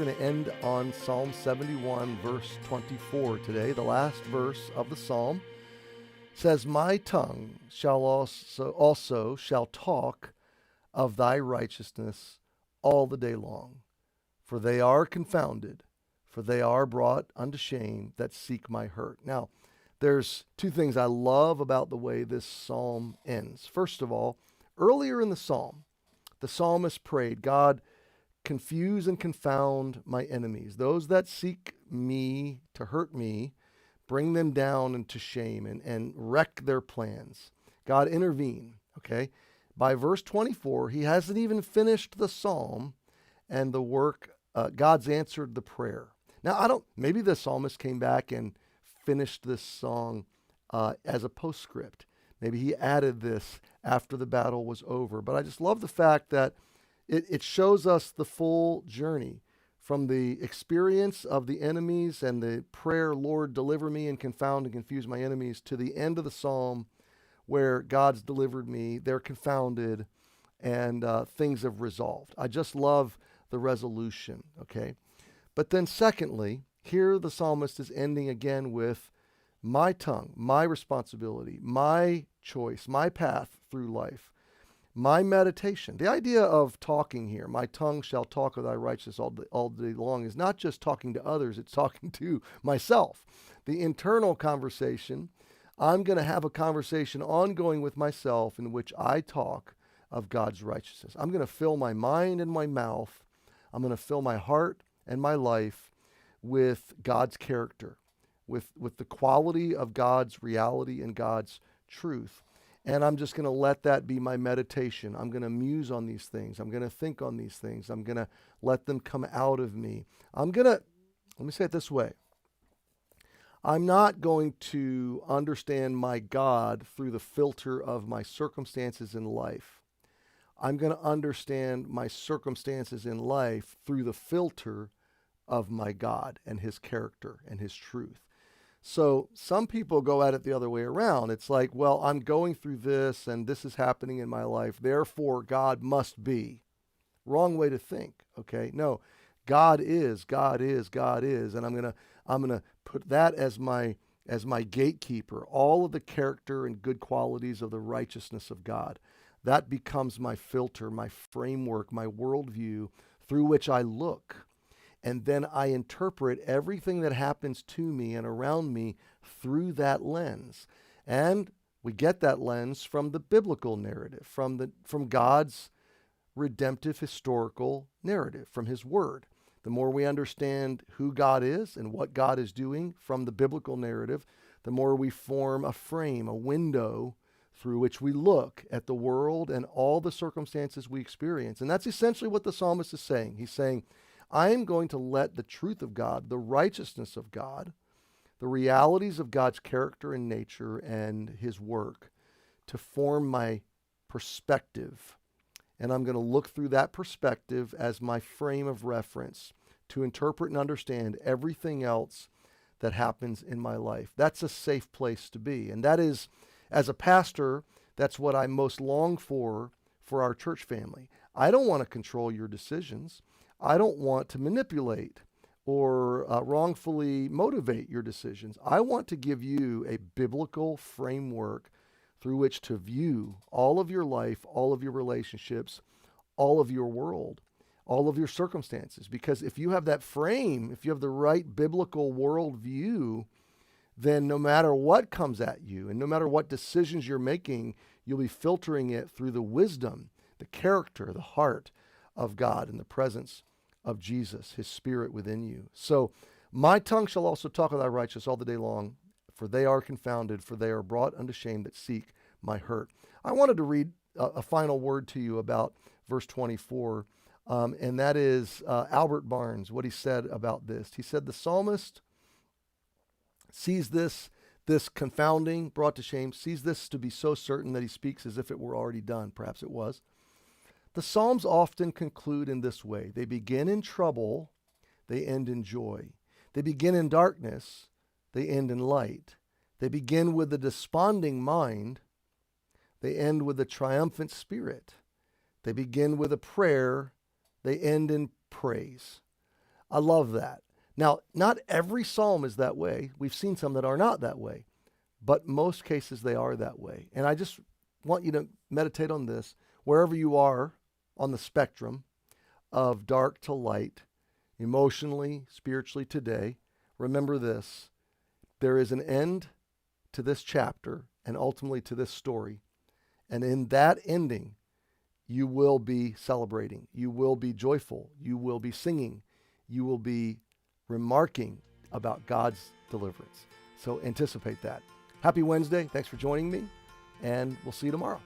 going to end on Psalm 71, verse 24 today. The last verse of the psalm says, "My tongue shall also shall talk of thy righteousness all the day long. For they are confounded, for they are brought unto shame that seek my hurt." Now, there's two things I love about the way this psalm ends. First of all, earlier in the psalm, the psalmist prayed, "God, confuse and confound my enemies. Those that seek me to hurt me, bring them down into shame and wreck their plans. God, intervene." Okay? By verse 24, he hasn't even finished the psalm, and the work, God's answered the prayer. Now, maybe the psalmist came back and finished this song as a postscript. Maybe he added this after the battle was over. But I just love the fact that it shows us the full journey from the experience of the enemies and the prayer, "Lord, deliver me and confound and confuse my enemies," to the end of the psalm where God's delivered me, they're confounded, and things have resolved. I just love the resolution, okay? But then secondly, here the psalmist is ending again with my tongue, my responsibility, my choice, my path through life, my meditation. The idea of talking here, "My tongue shall talk of thy righteousness all day long," is not just talking to others, it's talking to myself. The internal conversation, I'm going to have a conversation ongoing with myself in which I talk of God's righteousness. I'm going to fill my mind and my mouth. I'm going to fill my heart and my life with God's character, with the quality of God's reality and God's truth. And I'm just going to let that be my meditation. I'm going to muse on these things. I'm going to think on these things. I'm going to let them come out of me. Let me say it this way. I'm not going to understand my God through the filter of my circumstances in life. I'm going to understand my circumstances in life through the filter of my God and his character and his truth. So some people go at it the other way around. It's like, well, I'm going through this and this is happening in my life, therefore God must be. Wrong way to think, okay? No, God is, and I'm gonna put that as my gatekeeper, all of the character and good qualities of the righteousness of God. That becomes my filter, my framework, my worldview through which I look. And then I interpret everything that happens to me and around me through that lens. And we get that lens from the biblical narrative, from God's redemptive historical narrative, from his word. The more we understand who God is and what God is doing from the biblical narrative, the more we form a frame, a window through which we look at the world and all the circumstances we experience. And that's essentially what the psalmist is saying. He's saying, I am going to let the truth of God, the righteousness of God, the realities of God's character and nature and his work to form my perspective. And I'm going to look through that perspective as my frame of reference to interpret and understand everything else that happens in my life. That's a safe place to be. And that is, as a pastor, that's what I most long for our church family. I don't want to control your decisions. I don't want to manipulate or wrongfully motivate your decisions. I want to give you a biblical framework through which to view all of your life, all of your relationships, all of your world, all of your circumstances. Because if you have that frame, if you have the right biblical worldview, then no matter what comes at you and no matter what decisions you're making, you'll be filtering it through the wisdom, the character, the heart of God and the presence of Jesus, his spirit within you. So my tongue shall also talk of thy righteous all the day long, for they are confounded, for they are brought unto shame that seek my hurt. I wanted to read a final word to you about verse 24, and that is Albert Barnes, what he said about this. He said, the psalmist sees this confounding, brought to shame, sees this to be so certain that he speaks as if it were already done. Perhaps it was. The Psalms often conclude in this way. They begin in trouble, they end in joy. They begin in darkness, they end in light. They begin with a desponding mind, they end with a triumphant spirit. They begin with a prayer, they end in praise. I love that. Now, not every psalm is that way. We've seen some that are not that way, but most cases they are that way. And I just want you to meditate on this. Wherever you are on the spectrum of dark to light, emotionally, spiritually today, remember this. There is an end to this chapter and ultimately to this story. And in that ending, you will be celebrating. You will be joyful. You will be singing. You will be remarking about God's deliverance. So anticipate that. Happy Wednesday. Thanks for joining me, and we'll see you tomorrow.